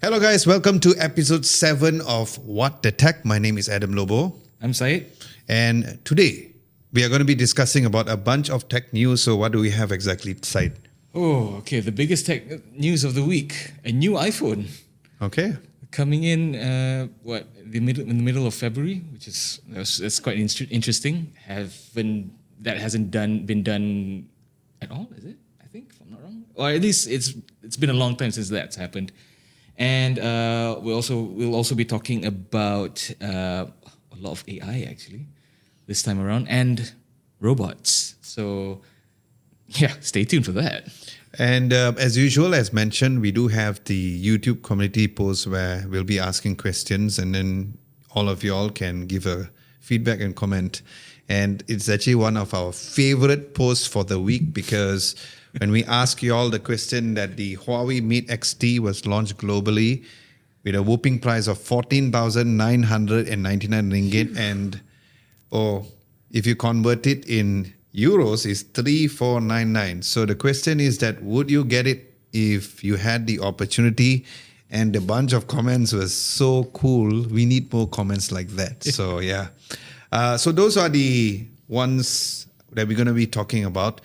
Hello guys, welcome to episode 7 of What the Tech. My name is Adam Lobo. I'm Syed. And today we are going to be discussing about a bunch of tech news. So what do we have exactly, Syed? Oh, okay. The biggest tech news of the week: a new iPhone Okay. coming in. In the middle of February, which is that's quite interesting. That hasn't been done at all, is it? I think, if I'm not wrong, or at least it's been a long time since that's happened. And we'll also be talking about a lot of AI actually this time around, and robots. So yeah, stay tuned for that. And as usual, as mentioned, we do have the YouTube community post where we'll be asking questions, and then all of y'all can give a feedback and comment. And it's actually one of our favorite posts for the week, because when we ask you all the question that the Huawei Mate XT was launched globally with a whooping price of 14,999 ringgit, and if you convert it in euros, is 3,499. So the question is that would you get it if you had the opportunity? And the bunch of comments was so cool. We need more comments like that. So yeah. So those are the ones that we're going to be talking about.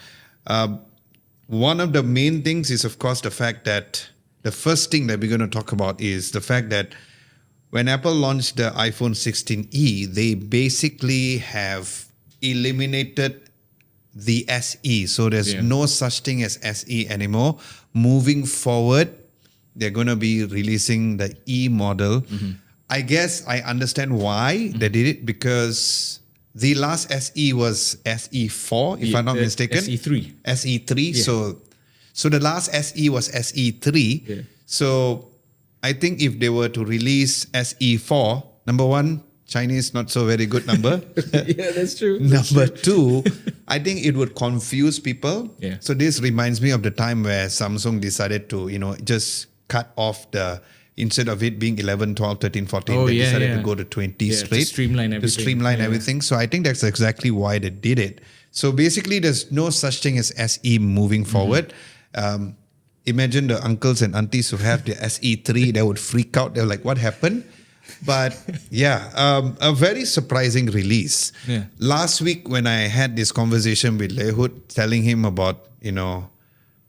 One of the main things is, of course, the fact that the first thing that we're going to talk about is the fact that when Apple launched the iPhone 16e, they basically have eliminated the SE. So there's no such thing as SE anymore. Moving forward, they're going to be releasing the E model. Mm-hmm. I guess I understand why they did it, because the last SE was SE4, if I'm not mistaken. SE3. SE3. Yeah. So the last SE was SE3. Yeah. So I think if they were to release SE4, number one, Chinese not so very good number. Yeah, that's true. Number two, I think it would confuse people. Yeah. So this reminds me of the time where Samsung decided to, just cut off instead of it being 11, 12, 13, 14, they decided to go to 20 straight. To streamline everything. So I think that's exactly why they did it. So basically, there's no such thing as SE moving forward. Imagine the uncles and aunties who have the SE3, they would freak out. They're like, what happened? But a very surprising release. Yeah. Last week when I had this conversation with Lehut, telling him about,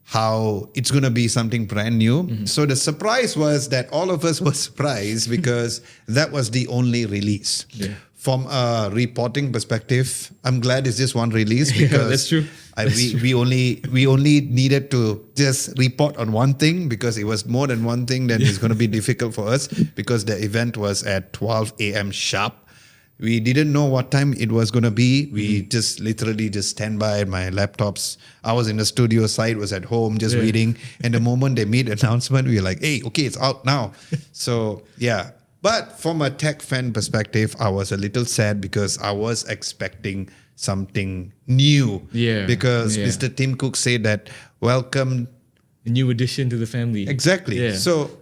how it's going to be something brand new. Mm-hmm. So the surprise was that all of us were surprised because that was the only release. Yeah. From a reporting perspective, I'm glad it's just one release, because that's true. We only needed to just report on one thing, because it was more than one thing. Then it's going to be difficult for us, because the event was at 12 a.m. sharp. We didn't know what time it was going to be. We just literally just stand by my laptops. I was in the studio, side was at home just waiting. And the moment they made the announcement, we were like, hey, okay, it's out now. So yeah. But from a tech fan perspective, I was a little sad, because I was expecting something new. Yeah. Because Mr. Tim Cook said that, welcome. A new addition to the family. Exactly. Yeah. So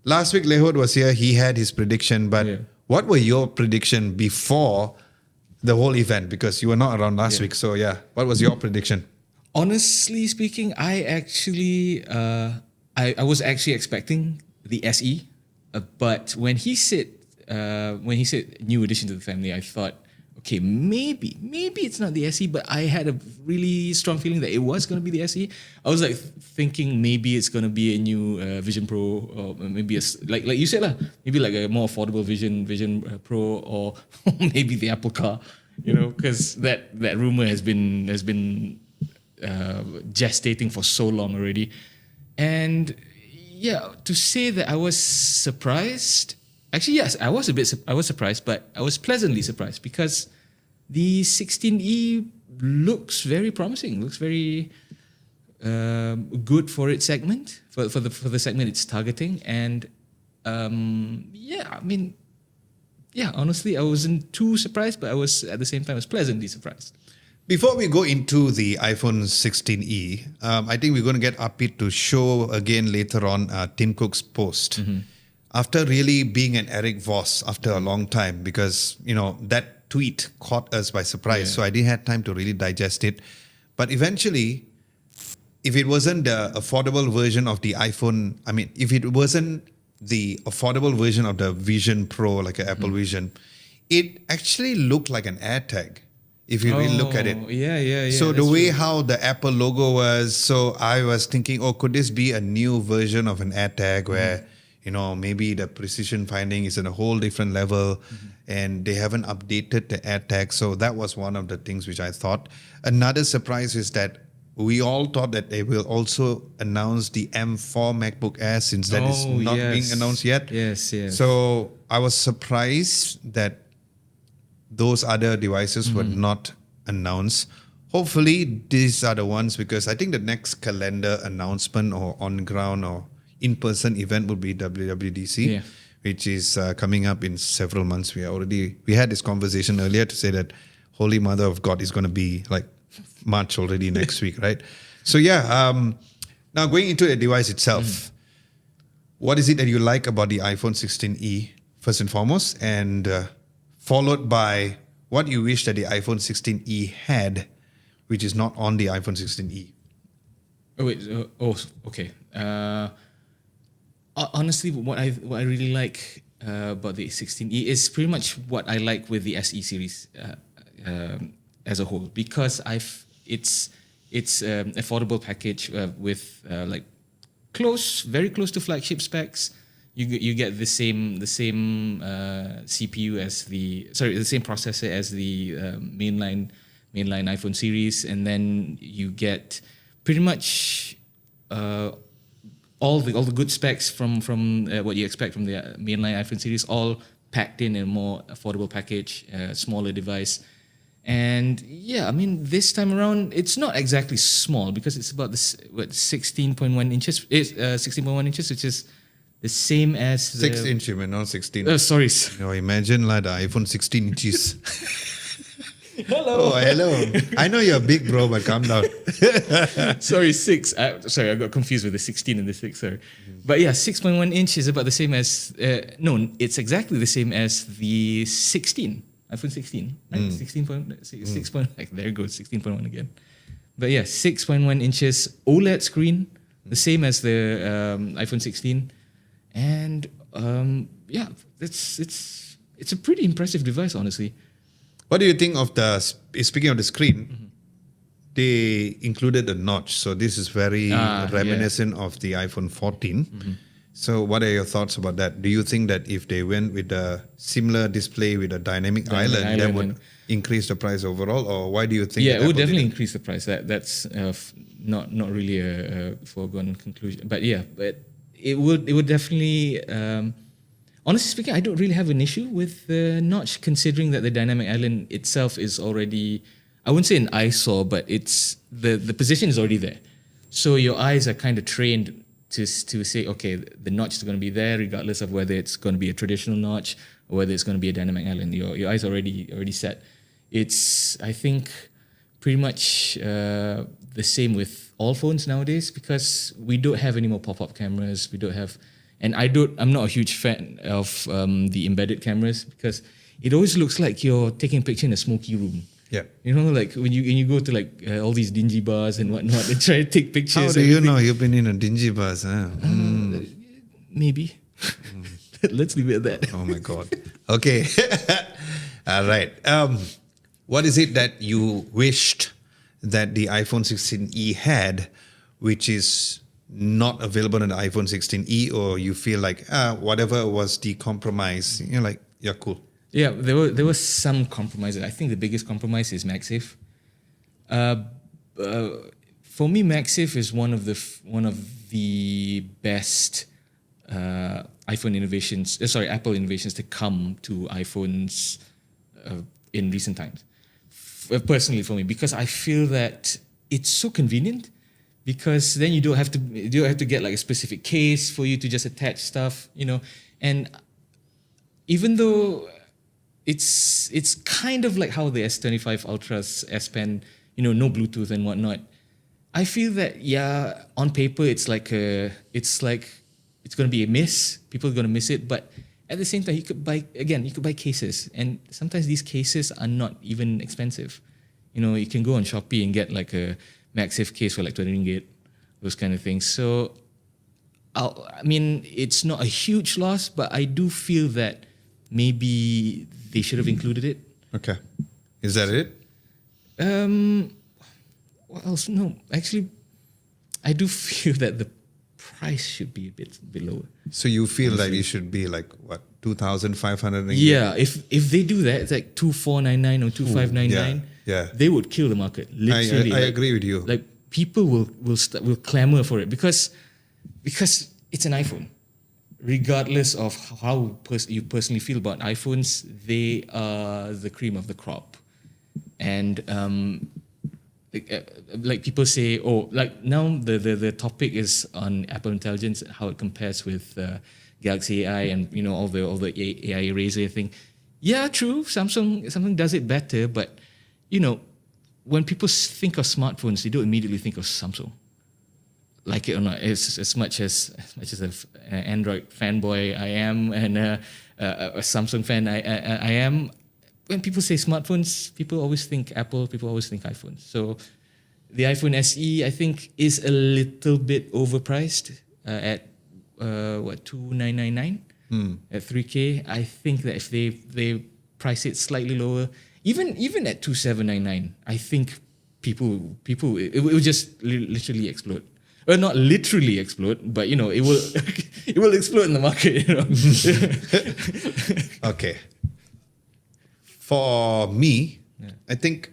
last week, Lehut was here. He had his prediction, but what were your prediction before the whole event? Because you were not around last week. So what was your prediction? Honestly speaking, I actually, I was actually expecting the SE, but when he said new addition to the family, I thought, okay, maybe it's not the SE, but I had a really strong feeling that it was going to be the SE. I was like thinking maybe it's going to be a new Vision Pro, or maybe like you said maybe like a more affordable Vision Pro, or maybe the Apple car, because that rumor has been gestating for so long already. And to say that I was surprised. Actually, yes, I was surprised, but I was pleasantly surprised, because the 16e looks very promising, looks very good for its segment, for the segment it's targeting. And honestly, I wasn't too surprised, but I was at the same time pleasantly surprised. Before we go into the iPhone 16e, I think we're going to get Apit to show again later on Tim Cook's post. Mm-hmm. After really being an Eric Voss after a long time, because, that tweet caught us by surprise. So I didn't have time to really digest it. But eventually, if it wasn't the affordable version of the iPhone, if it wasn't the affordable version of the Vision Pro, like an Apple Vision, it actually looked like an AirTag if you really look at it. Yeah. So the that's way true. how the Apple logo was, so I was thinking, oh, could this be a new version of an AirTag where, maybe the precision finding is at a whole different level and they haven't updated the AirTag. So that was one of the things which I thought. Another surprise is that we all thought that they will also announce the M4 MacBook Air since that is Oh not being announced yet. Yes. So I was surprised that those other devices were not announced. Hopefully, these are the ones because I think the next calendar announcement or on ground or in person event will be WWDC, Yeah. which is coming up in several months. We had this conversation earlier to say that Holy Mother of God is going to be like March already next week, right? So now going into the device itself, what is it that you like about the iPhone 16e first and foremost, and followed by what you wish that the iPhone 16e had, which is not on the iPhone 16e. Oh wait. Okay. Honestly, what I really like about the 16e is pretty much what I like with the SE series as a whole, because it's affordable package with like very close to flagship specs. You get the same CPU as the same processor as the mainline iPhone series, and then you get pretty much all the good specs from what you expect from the mainline iPhone series, all packed in a more affordable package, smaller device. And yeah, I mean, this time around, it's not exactly small because it's about 16.1 inches. It's 16.1 inches, which is the same as 6-inch, not 16. Sorry. Imagine like the iPhone 16 inches. Hello. Oh, hello. I know you're big, bro, but calm down. Sorry, 6. Sorry, I got confused with the 16 and the 6. Sorry. But yeah, 6.1 inch is about the same as, no, it's exactly the same as the 16, iPhone 16, right? 6 there goes, 16.1 again. But yeah, 6.1 inches OLED screen, the same as the iPhone 16. And yeah, it's a pretty impressive device, honestly. What do you think of speaking of the screen, they included a notch. So this is very reminiscent of the iPhone 14. So what are your thoughts about that? Do you think that if they went with a similar display with a dynamic island, that would increase the price overall? Or why do you think it would definitely increase the price. That's not really a foregone conclusion. But yeah, but it would definitely... honestly speaking, I don't really have an issue with the notch, considering that the dynamic island itself is already, I wouldn't say an eyesore, but it's the position is already there. So your eyes are kind of trained to say, okay, the notch is going to be there, regardless of whether it's going to be a traditional notch or whether it's going to be a dynamic island. Your eyes are already set. It's, I think, pretty much the same with all phones nowadays, because we don't have any more pop-up cameras. We don't have... And I'm not a huge fan of the embedded cameras, because it always looks like you're taking a picture in a smoky room. Yeah. You know, like when you go to like all these dingy bars and whatnot and try to take pictures. How do you know you've been in a dingy bus? Huh? Maybe. Let's leave it at that. Oh my God. Okay. All right. What is it that you wished that the iPhone 16e had, which is not available in the iPhone 16e, or you feel like whatever was the compromise, you're like, yeah, cool. Yeah, there was some compromises. I think the biggest compromise is MagSafe. For me, MagSafe is one of the best iPhone innovations. Apple innovations to come to iPhones in recent times. Personally, for me, because I feel that it's so convenient. Because then you don't have to get like a specific case for you to just attach stuff, you know. And even though it's kind of like how the S25 Ultra's S Pen, you know, no Bluetooth and whatnot, I feel that on paper it's gonna be a miss. People are gonna miss it, but at the same time you could buy cases, and sometimes these cases are not even expensive. You know, you can go on Shopee and get like a MagSafe case for like 20 ringgit, those kind of things. So I mean, it's not a huge loss, but I do feel that maybe they should have included it. Okay. Is that it? What else? No, actually, I do feel that the price should be a bit lower. So you feel like it should be like what, 2,500 ringgit? Yeah, if they do that, it's like 2,499 or 2,599. Yeah. They would kill the market. Literally, I agree with you. Like people will clamor for it because it's an iPhone. Regardless of how you personally feel about iPhones, they are the cream of the crop. And like people say, oh, like now the topic is on Apple Intelligence, how it compares with Galaxy AI and all the AI Razor thing. Yeah, true. Samsung does it better, but when people think of smartphones, they don't immediately think of Samsung. Like it or not, as much as an Android fanboy I am and a Samsung fan I am. When people say smartphones, people always think Apple. People always think iPhone. So the iPhone SE, I think, is a little bit overpriced at 2,999 at 3K. I think that if they price it slightly lower, even at 2,799, I think people it will just literally explode. Well, not literally explode, but it will it will explode in the market. Okay. For me, I think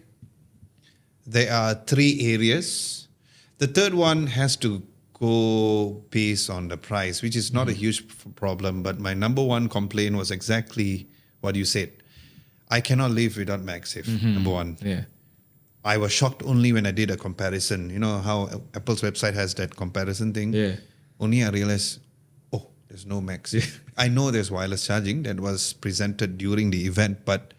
there are 3 areas. The third one has to go based on the price, which is not a huge problem. But my number one complaint was exactly what you said. I cannot live without MagSafe, number one. Yeah. I was shocked only when I did a comparison. You know how Apple's website has that comparison thing? Yeah. Only I realized, oh, there's no MagSafe. I know there's wireless charging that was presented during the event, but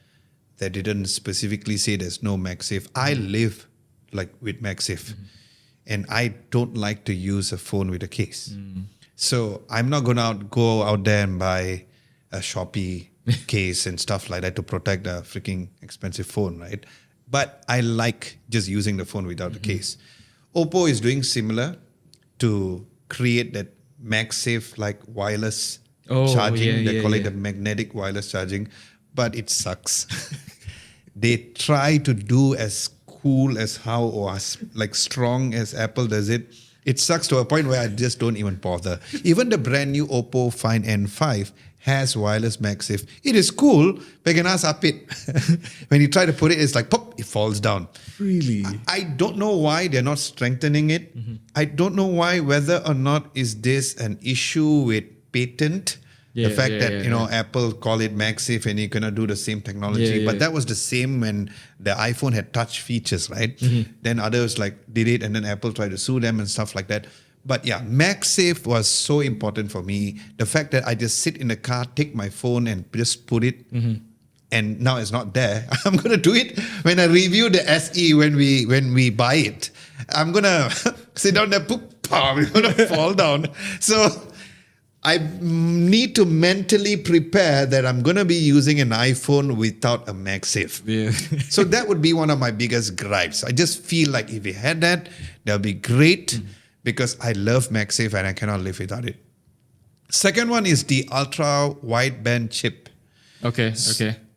they didn't specifically say there's no MagSafe. I live like with MagSafe, and I don't like to use a phone with a case. So I'm not going to go out there and buy a Shopee case and stuff like that to protect a freaking expensive phone, right? But I like just using the phone without the case. Oppo is doing similar to create that MagSafe like wireless charging. They call it the magnetic wireless charging, but it sucks. They try to do as cool as how or as like strong as Apple does it. It sucks to a point where I just don't even bother. Even the brand new Oppo Find N5 has wireless MagSafe. It is cool, but can ask up it. When you try to put it, it's like pop, it falls down. Really? I don't know why they're not strengthening it. I don't know why, whether or not is this an issue with patent. The fact that Apple call it MagSafe and you cannot do the same technology. But that was the same when the iPhone had touch features, right? Then others did it, and then Apple tried to sue them and stuff like that. But yeah, MagSafe was so important for me. The fact that I just sit in the car, take my phone and just put it, and now it's not there. I'm gonna do it when I review the SE when we buy it. I'm gonna sit down there, poop, it's gonna fall down. So I need to mentally prepare that I'm going to be using an iPhone without a MagSafe. Yeah. So that would be one of my biggest gripes. I just feel like if we had that would be great because I love MagSafe and I cannot live without it. Second one is the ultra wideband chip. Okay.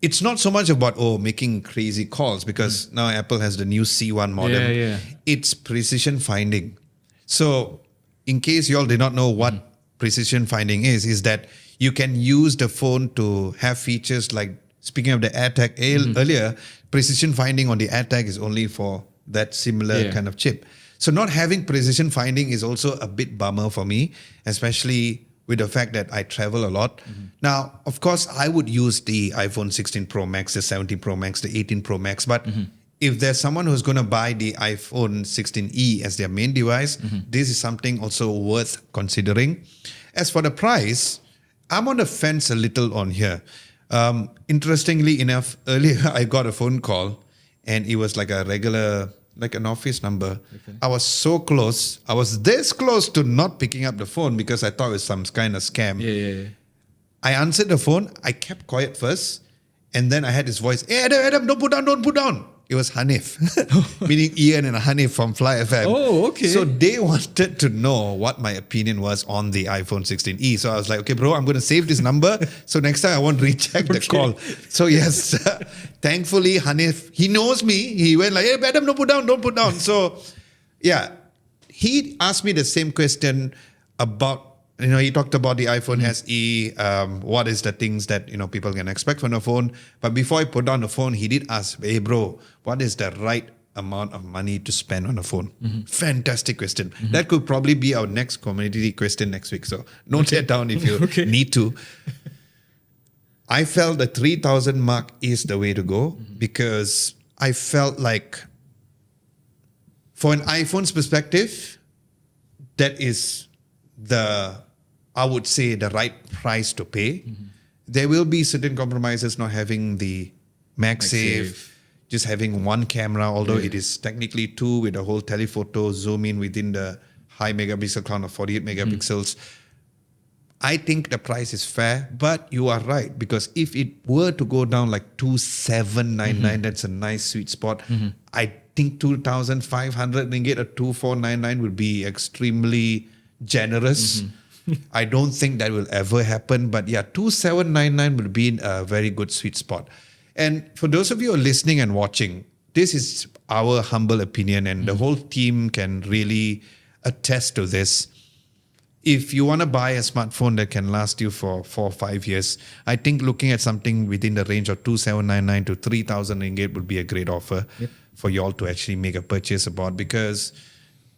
It's not so much about making crazy calls because now Apple has the new C1 modem. Yeah. It's precision finding. So in case you all did not know what precision finding is that you can use the phone to have features like, speaking of the AirTag earlier, precision finding on the AirTag is only for that similar kind of chip. So not having precision finding is also a bit bummer for me, especially with the fact that I travel a lot. Now, of course, I would use the iPhone 16 Pro Max, the 17 Pro Max, the 18 Pro Max, but if there's someone who's going to buy the iPhone 16e as their main device, this is something also worth considering. As for the price, I'm on the fence a little on here. Interestingly enough, earlier I got a phone call and it was like a regular, like an office number. Okay. I was so close. I was this close to not picking up the phone because I thought it was some kind of scam. Yeah. I answered the phone. I kept quiet first. And then I had this voice, hey, Adam, don't put down. It was Hanif, meaning Ian and Hanif from Fly FM. Oh, okay. So they wanted to know what my opinion was on the iPhone 16e. So I was like, okay, bro, I'm going to save this number. So next time I won't reject the call. So yes, thankfully Hanif, he knows me. He went like, hey, madam, don't put down. So yeah, he asked me the same question about, he talked about the iPhone SE, what is the things that, people can expect from the phone. But before I put down the phone, he did ask, hey bro, what is the right amount of money to spend on a phone? Fantastic question. That could probably be our next community question next week. So note that down if you need to. I felt the 3,000 mark is the way to go because I felt like for an iPhone's perspective, that is I would say the right price to pay. There will be certain compromises, not having the MagSafe, just having one camera, although it is technically two with a whole telephoto, zoom in within the high megapixel count of 48 megapixels. I think the price is fair, but you are right, because if it were to go down like 2,799, that's a nice sweet spot. I think 2,500 ringgit or 2,499 would be extremely generous. I don't think that will ever happen, but yeah, 2,799 would be in a very good sweet spot. And for those of you who are listening and watching, this is our humble opinion, and the whole team can really attest to this. If you want to buy a smartphone that can last you for 4 or 5 years, I think looking at something within the range of 2,799 to 3,000 ringgit would be a great offer for you all to actually make a purchase about. Because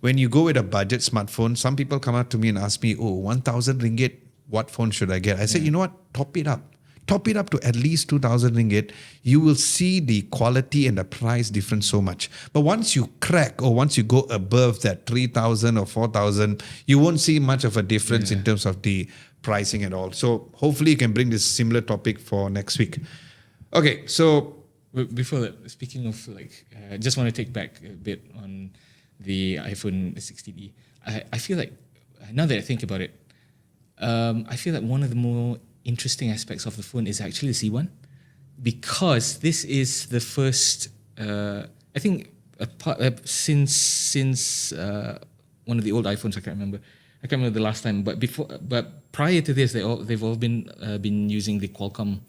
when you go with a budget smartphone, some people come up to me and ask me, 1,000 ringgit, what phone should I get? I said, you know what? Top it up. Top it up to at least 2,000 ringgit. You will see the quality and the price difference so much. But once you crack, or once you go above that 3,000 or 4,000, you won't see much of a difference in terms of the pricing at all. So hopefully you can bring this similar topic for next week. Okay, so before that, speaking of I just want to take back a bit on the iPhone 16e. I feel like, now that I think about it, I feel like one of the more interesting aspects of the phone is actually the C1, because this is the first, I think, since one of the old iPhones. I can't remember the last time, but prior to this, they've all been using the Qualcomm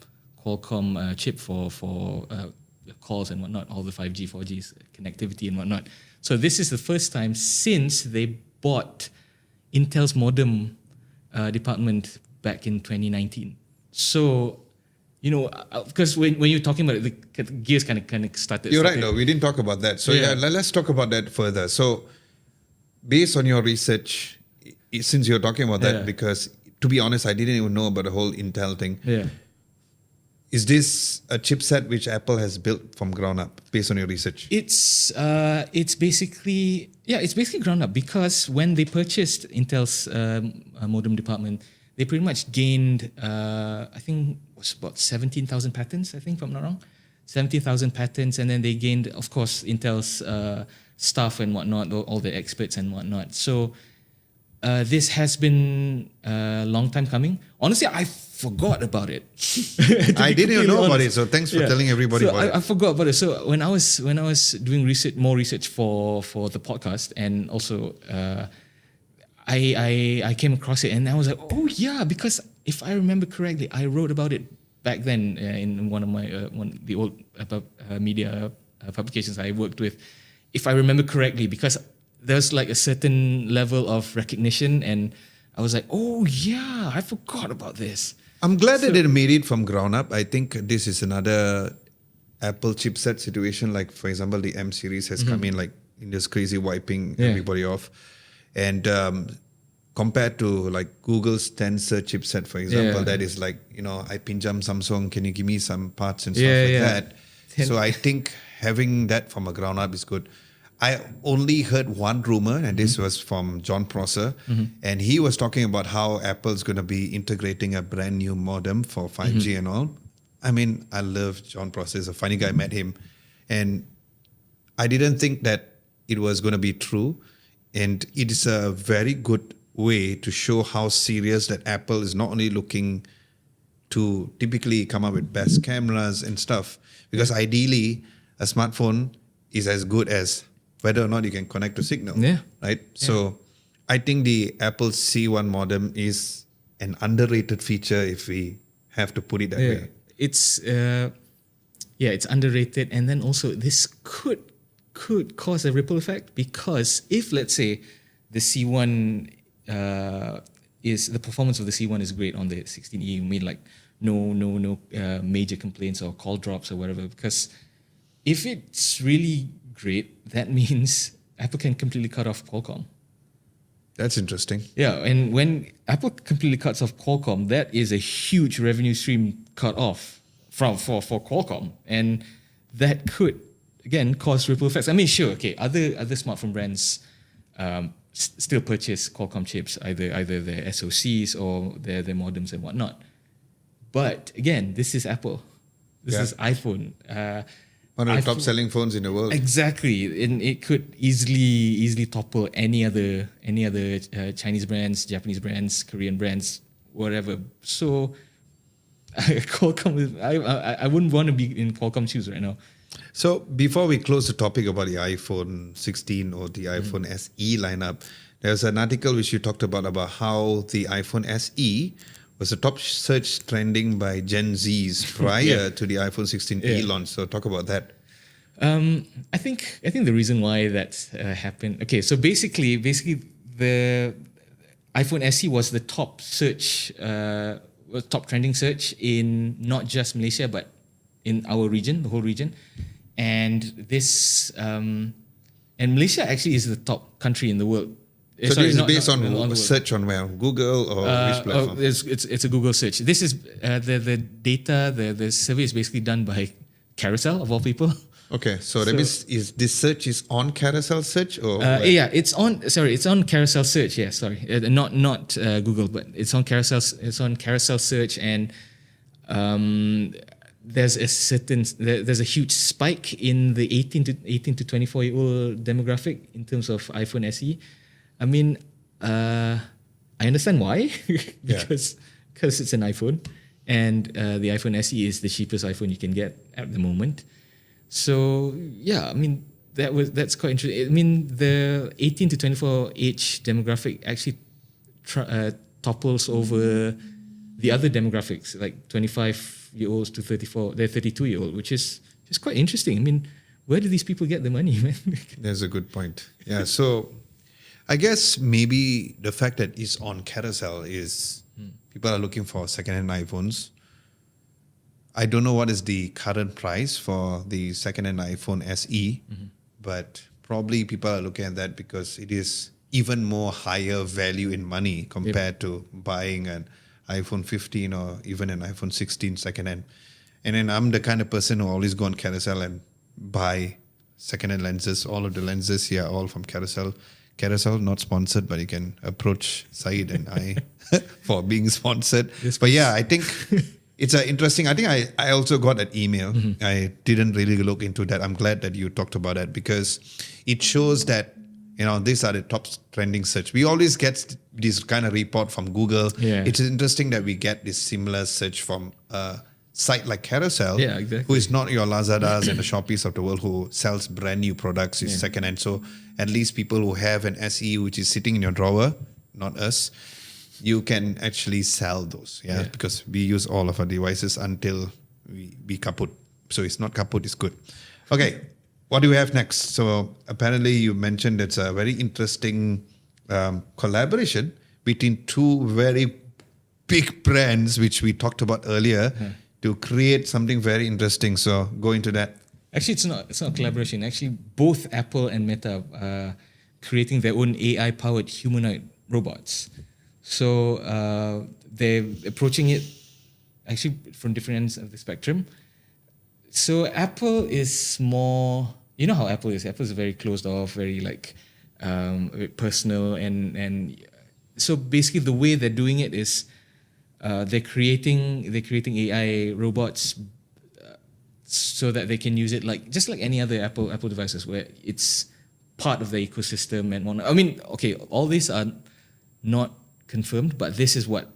chip for calls and whatnot, all the 5G, 4G connectivity and whatnot. So this is the first time since they bought Intel's modem department back in 2019. So, because when you're talking about it, the gears kind of started. You're right, though. We didn't talk about that. So let's talk about that further. So based on your research, since you're talking about that, because to be honest, I didn't even know about the whole Intel thing. Yeah. Is this a chipset which Apple has built from ground up based on your research? It's basically ground up, because when they purchased Intel's modem department, they pretty much gained I think it was about 17,000 patents, I think, if I'm not wrong. 17,000 patents, and then they gained, of course, Intel's staff and whatnot, all the experts and whatnot. So this has been a long time coming. Honestly, I forgot about it. I didn't even know about it, so thanks for telling everybody about it. I forgot about it. So when I was doing more research for the podcast, and also I came across it, and I was like, oh yeah, because if I remember correctly, I wrote about it back then in one of my the old media publications I worked with, if I remember correctly, because there's like a certain level of recognition, and I was like, oh yeah, I forgot about this. I'm glad that it made it from ground up. I think this is another Apple chipset situation. Like, for example, the M series has come in like in this crazy wiping everybody off. And compared to like Google's Tensor chipset, for example, that is like, I pinjam Samsung, can you give me some parts and stuff that. So I think having that from a ground up is good. I only heard one rumor, and this was from John Prosser, and he was talking about how Apple's going to be integrating a brand new modem for 5G and all. I mean, I love John Prosser. He's a funny guy. I met him, and I didn't think that it was going to be true. And it is a very good way to show how serious that Apple is not only looking to typically come up with best cameras and stuff, because ideally, a smartphone is as good as whether or not you can connect to signal. Yeah. Right. So I think the Apple C1 modem is an underrated feature if we have to put it that way. It's it's underrated, and then also this could cause a ripple effect, because if, let's say, the C1 is the performance of the C1 is great on the 16E, you mean like no major complaints or call drops or whatever, because if it's really great, that means Apple can completely cut off Qualcomm. That's interesting. Yeah, and when Apple completely cuts off Qualcomm, that is a huge revenue stream cut off for Qualcomm, and that could again cause ripple effects. I mean, sure, okay, other smartphone brands still purchase Qualcomm chips, either their SoCs or their modems and whatnot. But again, this is Apple. This is iPhone. One of the top selling phones in the world. Exactly, and it could easily topple any other Chinese brands, Japanese brands, Korean brands, whatever. So, Qualcomm, I wouldn't want to be in Qualcomm's shoes right now. So before we close the topic about the iPhone 16 or the iPhone SE lineup, there's an article which you talked about how the iPhone SE was the top search trending by Gen Zs prior to the iPhone 16e launch. So talk about that. I think the reason why that happened. Okay, so basically the iPhone SE was the top search, top trending search in not just Malaysia but in our region, the whole region, and this and Malaysia actually is the top country in the world. So this is based on search on where? Google or which platform? It's a Google search. This is the data, the survey is basically done by Carousel, of all people. Okay, so that means this search is on Carousel search or? It's on Carousel search. Yeah, sorry, not Google, but it's on Carousel. It's on Carousel search, and there's a huge spike in the 18 to 24-year-old demographic in terms of iPhone SE. I mean, I understand why, because it's an iPhone, and the iPhone SE is the cheapest iPhone you can get at the moment. So yeah, I mean that's quite interesting. I mean the 18 to 24 age demographic actually topples over the other demographics, like 25-year-olds to 32-year-old, which is just quite interesting. I mean, where do these people get the money, man? That's a good point. Yeah, so I guess maybe the fact that it's on Carousel is people are looking for second-hand iPhones. I don't know what is the current price for the second-hand iPhone SE, but probably people are looking at that because it is even more higher value in money compared to buying an iPhone 15 or even an iPhone 16 second-hand. And then I'm the kind of person who always go on Carousel and buy second-hand lenses. All of the lenses here are all from Carousel. Carousel, not sponsored, but you can approach Saeed and I for being sponsored. Yes, but yeah, I think it's interesting. I think I also got an email. I didn't really look into that. I'm glad that you talked about that because it shows that, these are the top trending search. We always get this kind of report from Google. Yeah. It's interesting that we get this similar search from a site like Carousel, exactly. who is not your Lazadas and the Shoppees of the world who sells brand new products, is secondhand. So at least people who have an SE which is sitting in your drawer, not us, you can actually sell those, because we use all of our devices until we kaput. So it's not kaput, it's good. Okay, what do we have next? So apparently you mentioned it's a very interesting collaboration between two very big brands, which we talked about earlier, to create something very interesting. So go into that. Actually, it's not collaboration. Actually, both Apple and Meta are creating their own AI-powered humanoid robots. So they're approaching it actually from different ends of the spectrum. So Apple is more, you know how Apple is. Apple is very closed off, very very personal, and so basically the way they're doing it is they're creating AI robots so that they can use it just like any other Apple devices, where it's part of the ecosystem and whatnot. I mean, okay, all these are not confirmed, but this is what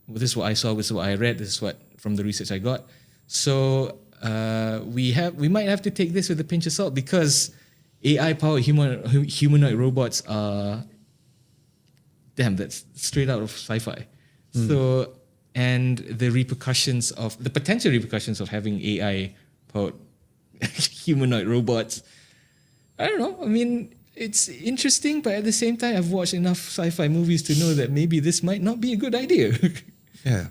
I saw, this is what I read, this is what from the research I got. So we might have to take this with a pinch of salt because AI powered humanoid robots are that's straight out of sci-fi. So and the potential repercussions of having AI powered humanoid robots. I don't know. I mean, it's interesting, but at the same time, I've watched enough sci-fi movies to know that maybe this might not be a good idea. Yeah.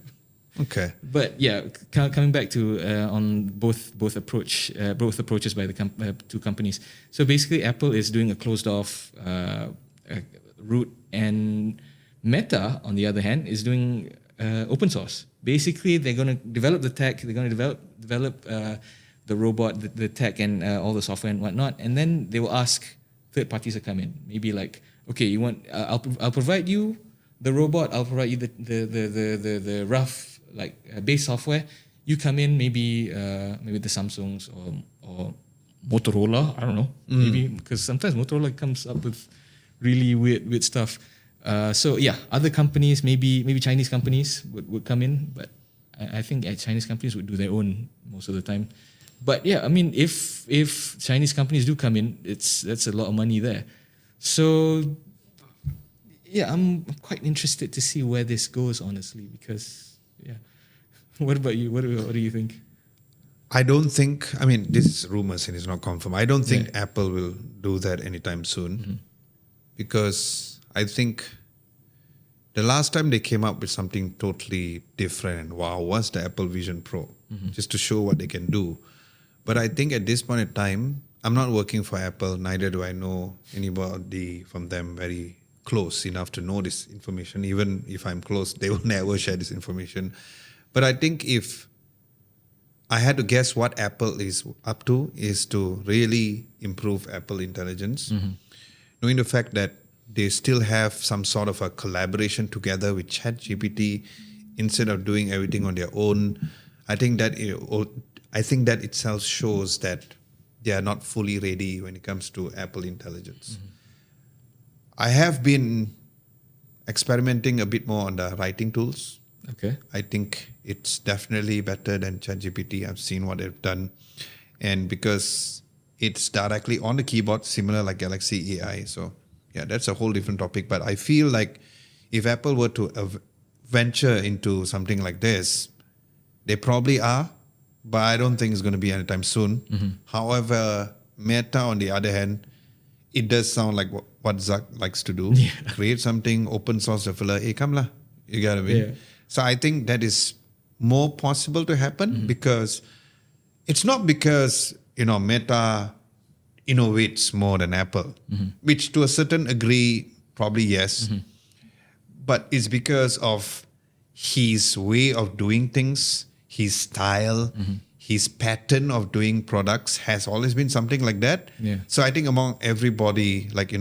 Okay. But yeah, coming back to on both approaches by the two companies. So basically, Apple is doing a closed off route, and Meta, on the other hand, is doing open source. Basically, they're going to develop the tech. They're going to develop the robot, the tech, and all the software and whatnot. And then they will ask third parties to come in. Maybe like, okay, you want? I'll provide you the robot. I'll provide you the rough base software. You come in, maybe the Samsungs or Motorola. I don't know. Maybe because sometimes Motorola comes up with really weird stuff. So yeah, other companies, maybe Chinese companies would come in, but I think Chinese companies would do their own most of the time. But yeah, I mean, if Chinese companies do come in, that's a lot of money there. So yeah, I'm quite interested to see where this goes, honestly, because yeah. What about you? What do you think? I don't think, I mean, this is rumors and it's not confirmed. I don't think Apple will do that anytime soon because I think the last time they came up with something totally different and wow, was the Apple Vision Pro, just to show what they can do. But I think at this point in time, I'm not working for Apple, neither do I know anybody from them very close enough to know this information. Even if I'm close, they will never share this information. But I think if I had to guess what Apple is up to is to really improve Apple Intelligence, knowing the fact that they still have some sort of a collaboration together with ChatGPT instead of doing everything on their own. I think that itself shows that they are not fully ready when it comes to Apple Intelligence. I have been experimenting a bit more on the writing tools. Okay. I think it's definitely better than ChatGPT. I've seen what they've done. And because it's directly on the keyboard, similar like Galaxy AI. So yeah, that's a whole different topic. But I feel like if Apple were to venture into something like this, they probably are, but I don't think it's going to be anytime soon. However, Meta, on the other hand, it does sound like what Zuck likes to do. Yeah. Create something, open source developer. Hey, come lah. You got to win. Yeah. So I think that is more possible to happen because it's not because, Meta innovates more than Apple, which to a certain degree, probably yes. But it's because of his way of doing things, his style, his pattern of doing products has always been something like that. Yeah. So I think among everybody, like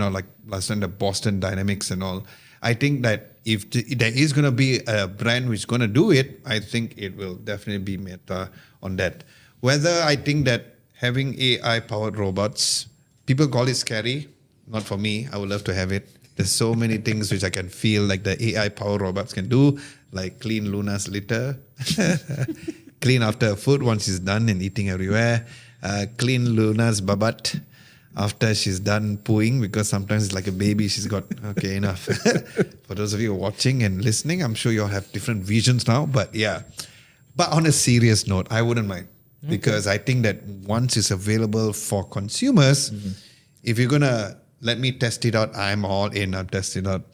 last time the Boston Dynamics and all, I think that if there is going to be a brand which is going to do it, I think it will definitely be Meta on that. Whether I think that having AI-powered robots, people call it scary. Not for me. I would love to have it. There's so many things which I can feel like the AI-powered robots can do, like clean Luna's litter, clean after food once she's done and eating everywhere, clean Luna's babat after she's done pooing, because sometimes it's like a baby, she's got, okay, enough. For those of you watching and listening, I'm sure you all have different visions now, but yeah. But on a serious note, I wouldn't mind, because I think that once it's available for consumers, if you're going to let me test it out, I'm all in, I'll test it out.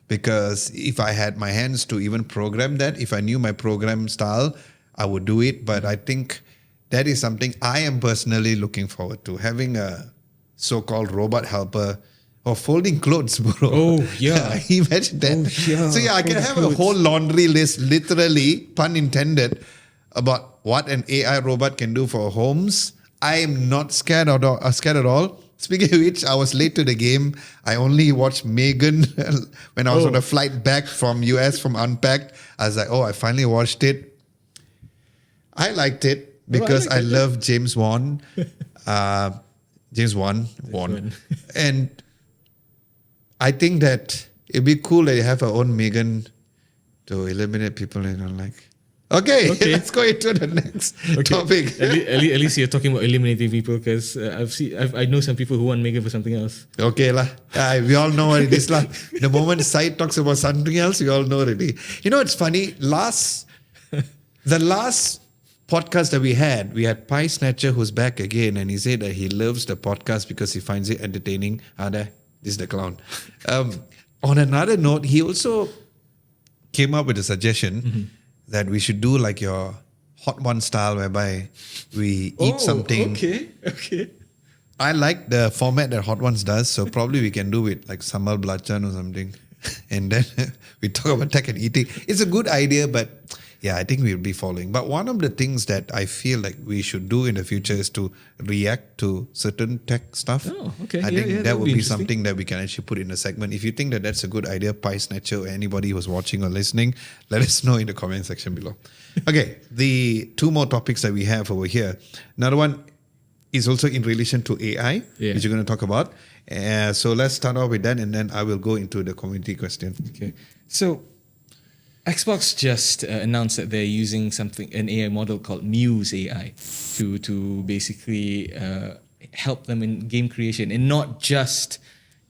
Because if I had my hands to even program that, if I knew my program style, I would do it. But I think that is something I am personally looking forward to, having a so-called robot helper or folding clothes, bro. Oh, yeah. Imagine that. Oh, yeah. So yeah, I can have a whole laundry list, literally, pun intended, about what an AI robot can do for homes. I am not scared at all. Speaking of which, I was late to the game. I only watched Megan when I was on a flight back from US from Unpacked. I was like, I finally watched it. I liked it because I love James Wan. James Wan. And I think that it'd be cool that you have our own Megan to eliminate people, Okay, Okay. let's go into the next topic. At least you're talking about eliminating people, because I know some people who want Megan for something else. Okay lah. We all know what it is lah. The moment Syed talks about something else, we all know already. You know, it's funny. The last podcast that we had Pie Snatcher who's back again, and he said that he loves the podcast because he finds it entertaining. This is the clown. On another note, he also came up with a suggestion that we should do like your Hot One style, whereby we eat something. Okay. I like the format that Hot Ones does, so probably we can do it like Sambal Belacan or something. And then we talk about tech and eating. It's a good idea, but yeah, I think we'll be following. But one of the things that I feel like we should do in the future is to react to certain tech stuff. Oh, okay. I Yeah, think that that would would be be interesting. something that we can actually put in a segment. If you think that that's a good idea, Pie Snatcher or anybody who's watching or listening, let us know in the comment section below. Okay, the two more topics that we have over here. Another one is also in relation to AI, which you're going to talk about. So let's start off with that, and then I will go into the community question. Okay. So Xbox just announced that they're using an AI model called Muse AI to basically help them in game creation, and not just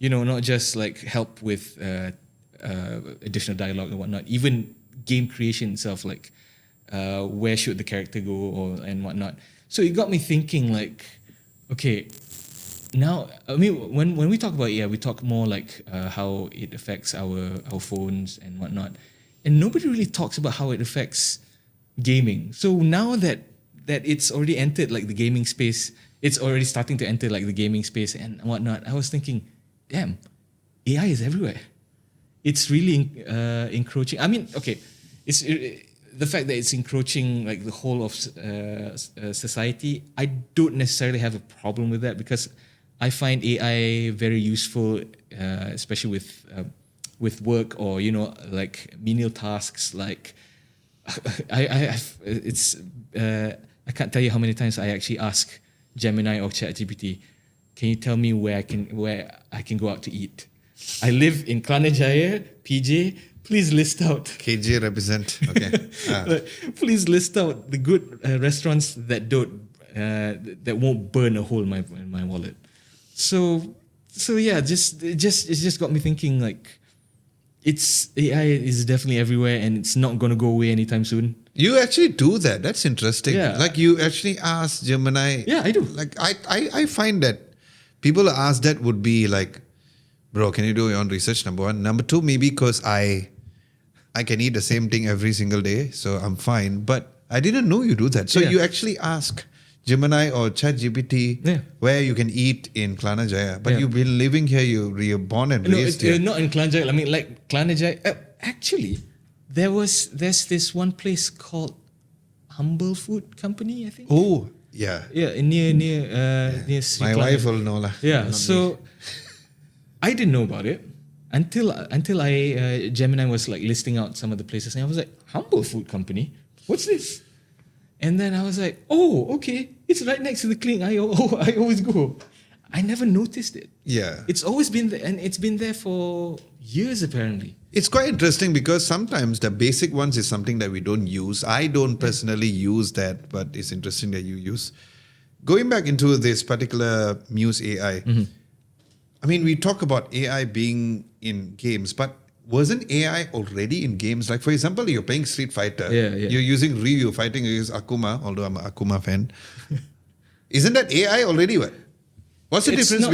like help with additional dialogue and whatnot, even game creation itself, like where should the character go and whatnot. So it got me thinking, like, okay, now, I mean, when we talk about AI, we talk more like how it affects our phones and whatnot, and nobody really talks about how it affects gaming. So now that it's already entered like the gaming space, it's already starting to enter like the gaming space and whatnot. I was thinking, damn, AI is everywhere. It's really encroaching. I mean, okay, it's the fact that it's encroaching like the whole of society. I don't necessarily have a problem with that, because I find AI very useful, especially with work, or like menial tasks. Like I can't tell you how many times I actually ask Gemini or ChatGPT, can you tell me where I can go out to eat? I live in Klanajaya, PJ. Please list out. KJ represent. Okay. Please list out the good restaurants that won't burn a hole in my wallet. So yeah, it just got me thinking, like, AI is definitely everywhere, and it's not going to go away anytime soon. You actually do that. That's interesting. Yeah. Like, you actually ask Gemini. Yeah, I do. Like, I find that people who ask that would be like, bro, can you do your own research? Number one. Number two, maybe because I can eat the same thing every single day, so I'm fine. But I didn't know you do that. So you actually ask Gemini or ChatGPT where you can eat in Klanajaya. But you've been living here, you're born and raised here. Not in Klanajaya. I mean, like Klanajaya. Actually, there's this one place called Humble Food Company, I think. Oh, yeah. Yeah, near Sri My Klanajaya. wife will know lah. Yeah, Not so me. I didn't know about it until I Gemini was like listing out some of the places, and I was like, Humble Food Company? What's this? And then I was like, oh, okay, it's right next to the clinic. I always go. I never noticed it. Yeah. It's always been there, and it's been there for years apparently. It's quite interesting because sometimes the basic ones is something that we don't use. I don't personally use that, but it's interesting that you use. Going back into this particular Muse AI, I mean, we talk about AI being in games, but wasn't AI already in games? Like, for example, you're playing Street Fighter. Yeah. You're using Ryu, fighting against Akuma, although I'm an Akuma fan. Isn't that AI already? What? What's the difference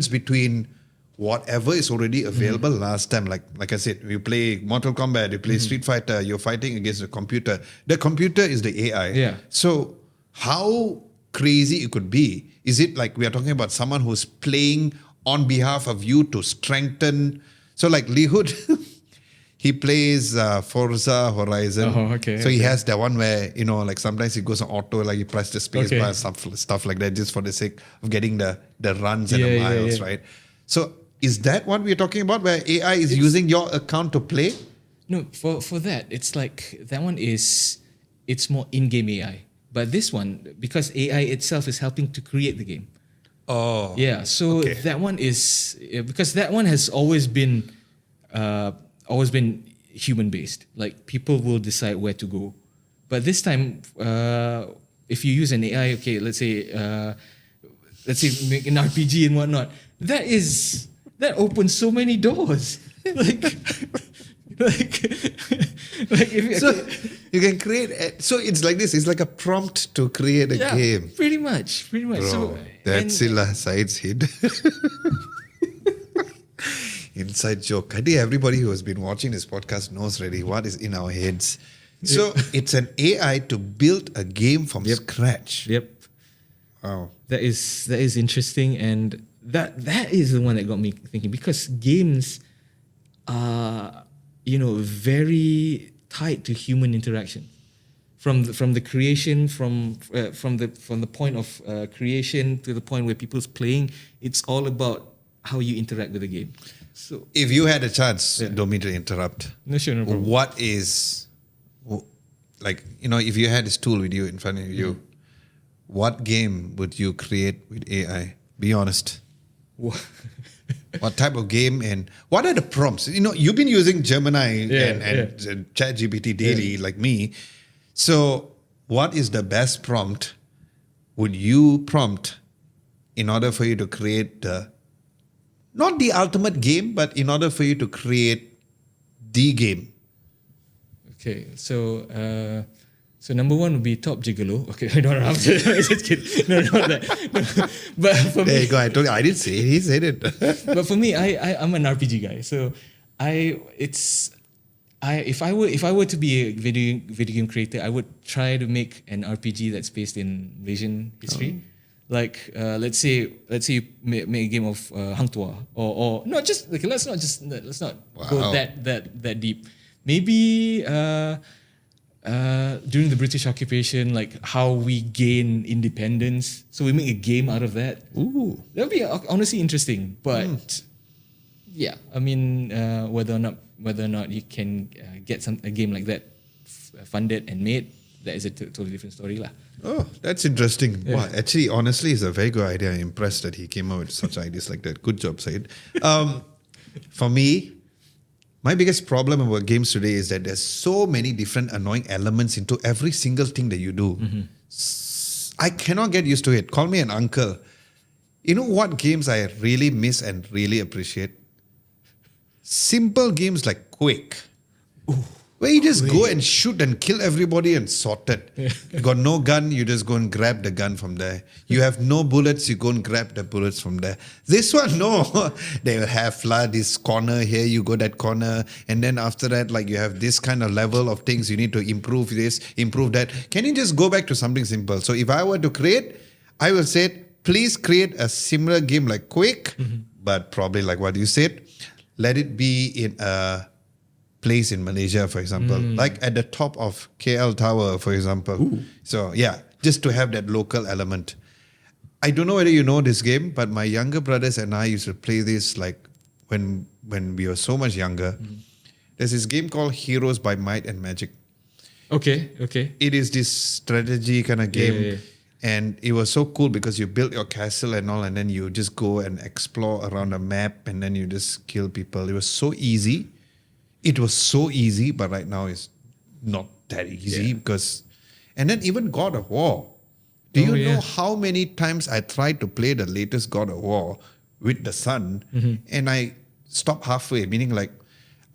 between whatever is already available last time? Like I said, you play Mortal Kombat, you play Street Fighter, you're fighting against a computer. The computer is the AI. Yeah. So how crazy it could be? Is it like we are talking about someone who's playing on behalf of you to strengthen? So like Lihud, he plays Forza Horizon. Oh, okay. So he has that one where, like sometimes he goes on auto, like he press the space bar, stuff like that, just for the sake of getting the runs and the miles, right? So is that what we're talking about, where AI is using your account to play? No, for that, it's like that one it's more in-game AI. But this one, because AI itself is helping to create the game. Oh. Yeah, so that one is because that one has always been human based. Like people will decide where to go. But this time, if you use an AI, okay, let's say make an RPG and whatnot, that opens so many doors. like, So you can create. So it's like this. It's like a prompt to create a game. Pretty much. Bro, So that's Silla side's hid. Inside joke. I think everybody who has been watching this podcast knows already what is in our heads. So it's an AI to build a game from scratch. Yep. Wow. That is interesting, and that is the one that got me thinking, because games are, very tied to human interaction. From the creation, from the point of creation to the point where people's playing, it's all about how you interact with the game. So If you had a chance, don't mean to interrupt. no problem. What is, like, if you had this tool with you in front of you, what game would you create with AI? Be honest. What type of game and what are the prompts? You've been using Gemini and ChatGPT daily like me. So what is the best prompt would you prompt in order for you to create not the ultimate game, but in order for you to create the game? Okay, so number one would be Top Gigolo. Okay, I don't know. Just kidding. No, not that. No. But for There me, you go. I didn't say it. He said it. but for me, I'm an RPG guy. So if I were to be a video game creator, I would try to make an RPG that's based in Malaysian history. Like let's say you make a game of Hang Tuah, or not just like let's not go that deep. Maybe during the British occupation, like how we gain independence. So we make a game out of that. Ooh. That would be honestly interesting. But yeah, I mean, whether or not you can get a game like that funded and made, that is a totally different story lah. Oh, that's interesting. Yeah. Wow, actually, honestly, it's a very good idea. I'm impressed that he came up with such ideas like that. Good job, Syed. For me, my biggest problem about games today is that there's so many different annoying elements into every single thing that you do. I cannot get used to it. Call me an uncle. You know what games I really miss and really appreciate? Simple games like Quake. Where you just go and shoot and kill everybody and sort it. You got no gun, you just go and grab the gun from there. You have no bullets, you go and grab the bullets from there. This one, no. They will have this corner here, you go that corner. And then after that, like you have this kind of level of things. You need to improve this, improve that. Can you just go back to something simple? So if I were to create, I will say, please create a similar game like Quake, but probably like what you said, let it be in a place in Malaysia, for example, like at the top of KL Tower, for example. So yeah, just to have that local element. I don't know whether you know this game, but my younger brothers and I used to play this like when we were so much younger. There's this game called Heroes by Might and Magic. Okay. It is this strategy kind of game. Yeah. And it was so cool because you build your castle and all, and then you just go and explore around a map, and then you just kill people. It was so easy. It was so easy, but right now it's not that easy because... And then even God of War. Do you know how many times I tried to play the latest God of War with the son and I stopped halfway, meaning like,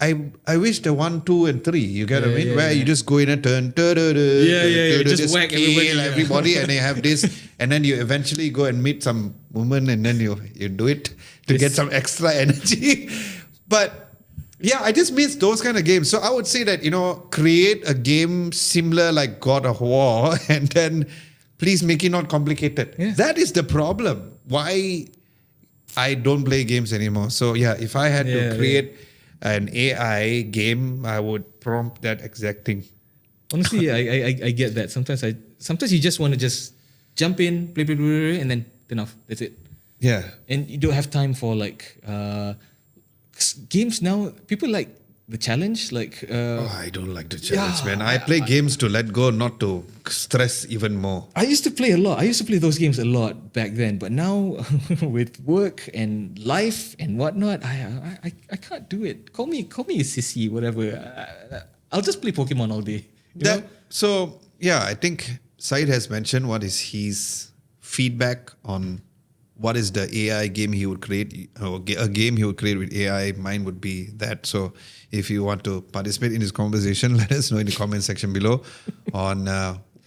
I wish the 1, 2, and 3, you get what I mean? Where you just go in and turn, just whack everybody and they have this, and then you eventually go and meet some woman and then you do it to get some extra energy. But yeah, I just miss those kind of games. So I would say that, create a game similar like God of War and then please make it not complicated. Yeah. That is the problem. Why I don't play games anymore. So yeah, if I had to create an AI game, I would prompt that exact thing. Honestly, I get that. Sometimes you just want to just jump in, play, and then turn off. That's it. Yeah. And you don't have time for like... games now, people like the challenge. Like, Oh, I don't like the challenge, Yeah, man. I play games to let go, not to stress even more. I used to play a lot. I used to play those games a lot back then, but now with work and life and whatnot, I can't do it. Call me a sissy, whatever. I'll just play Pokemon all day. You know? So yeah, I think Said has mentioned what is his feedback on what is the AI game he would create, or a game he would create with AI. Mine would be that. So if you want to participate in this conversation, let us know in the comment section below on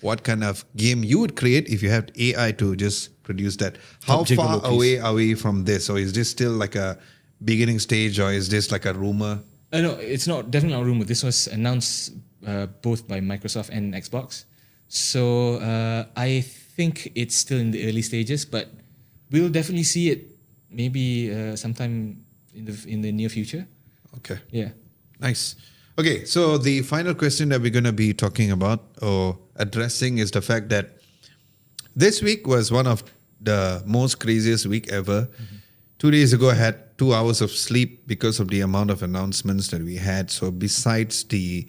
what kind of game you would create if you have AI to just produce that. How Object far Below, please. away are we from this? Or is this still like a beginning stage, or is this like a rumor? No, it's definitely not a rumor. This was announced both by Microsoft and Xbox. So I think it's still in the early stages, but we'll definitely see it maybe sometime in the near future. Okay. Yeah. Nice. Okay, so the final question that we're going to be talking about or addressing is the fact that this week was one of the most craziest week ever. 2 days ago, I had 2 hours of sleep because of the amount of announcements that we had. So besides the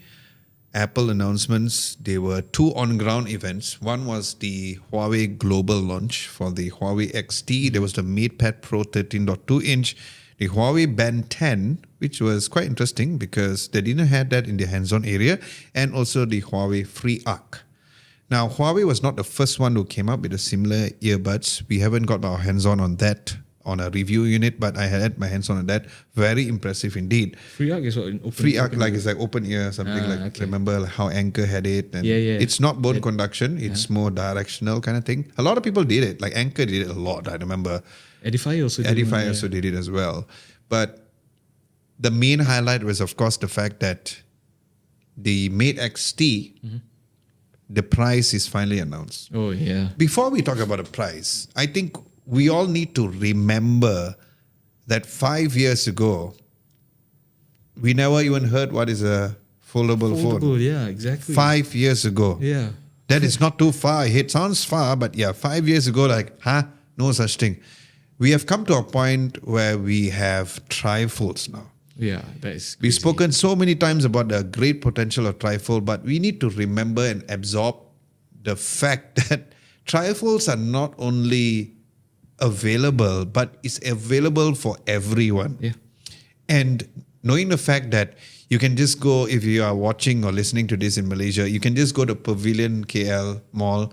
Apple announcements, there were 2 on-ground events. One was the Huawei global launch for the Huawei XT. There was the MatePad Pro 13.2-inch, the Huawei Band 10, which was quite interesting because they didn't have that in the hands-on area, and also the Huawei Free Arc. Now, Huawei was not the first one who came up with a similar earbuds. We haven't got our hands-on that on a review unit, but I had my hands on that. Very impressive indeed. Free Arc is what? Free Arc, like it's like open ear, something like. Okay. Remember how Anchor had it? And Yeah. It's not bone conduction. It's more directional kind of thing. A lot of people did it. Like Anchor did it a lot. I remember. Edifier also did. Edifier also did it as well. But the main highlight was, of course, the fact that the Mate XT, the price is finally announced. Oh, yeah. Before we talk about the price, I think we all need to remember that 5 years ago, we never even heard what is a foldable phone. Yeah, exactly. 5 years ago. Yeah. That is not too far. It sounds far, but yeah, 5 years ago, like, no such thing. We have come to a point where we have trifolds now. Yeah, that is We've crazy. spoken so many times about the great potential of trifold, but we need to remember and absorb the fact that trifolds are not only available, but it's available for everyone. Yeah. And knowing the fact that you can just go, if you are watching or listening to this in Malaysia, you can just go to Pavilion KL Mall.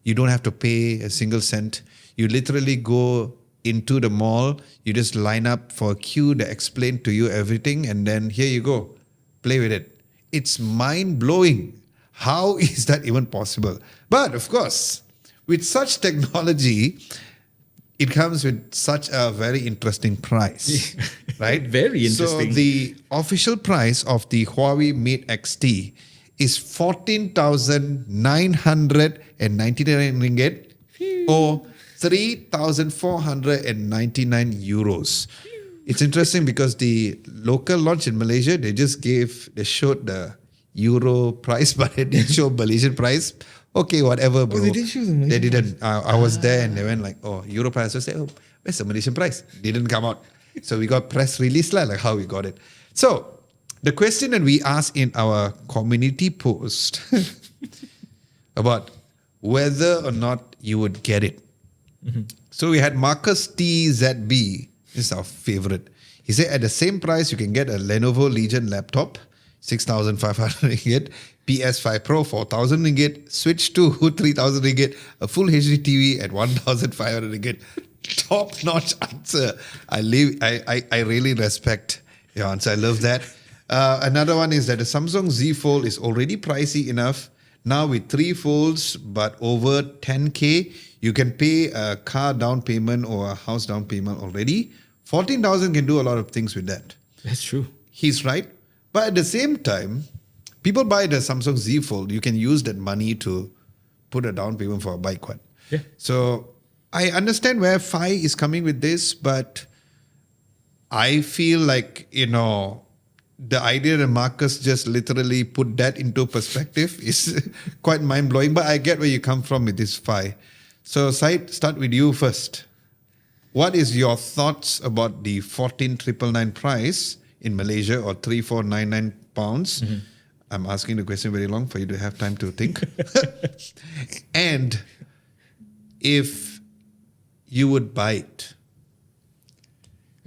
You don't have to pay a single cent. You literally go into the mall, you just line up for a queue, they explain to you everything, and then here you go, play with it. It's mind-blowing. How is that even possible? But of course, with such technology, it comes with such a very interesting price, right? Very interesting. So the official price of the Huawei Mate XT is 14,999 ringgit or 3,499 euros. It's interesting because the local launch in Malaysia, they showed the euro price, but they didn't show Malaysian price. Okay, whatever, bro. they didn't show the Malaysian They didn't. I was there and they went like, oh, euro price. I said, oh, where's the Malaysian price? Didn't come out. So we got press release, like how we got it. So the question that we asked in our community post about whether or not you would get it. So we had Marcus TZB. This is our favorite. He said at the same price, you can get a Lenovo Legion laptop, 6,500 ringgit, PS5 Pro, 4,000 ringgit, Switch 2, 3,000 ringgit, a full HD TV at 1,500 ringgit. Top-notch answer. I really respect your answer. I love that. Another one is that the Samsung Z Fold is already pricey enough. Now with 3 folds, but over 10K, you can pay a car down payment or a house down payment already. 14,000 can do a lot of things with that. That's true. He's right. But at the same time, people buy the Samsung Z Fold. You can use that money to put a down payment for a bike. What? Yeah. So I understand where Fi is coming with this, but I feel like, the idea that Marcus just literally put that into perspective is quite mind-blowing. But I get where you come from with this Fi. So Said, start with you first. What is your thoughts about the 14,999 price in Malaysia or 3,499 pounds. I'm asking the question very long for you to have time to think. And if you would buy it,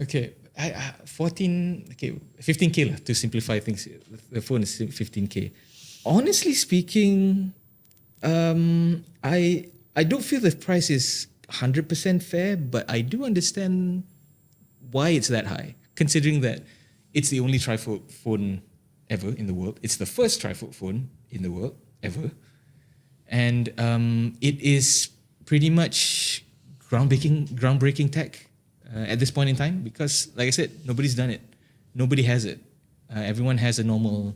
Okay, 15K lah, to simplify things. The phone is 15K. Honestly speaking, I don't feel the price is 100% fair, but I do understand why it's that high, considering that it's the only trifold phone ever in the world. It's the first trifold phone in the world ever, and it is pretty much groundbreaking tech at this point in time, because, like I said, nobody's done it. Nobody has it. Everyone has a normal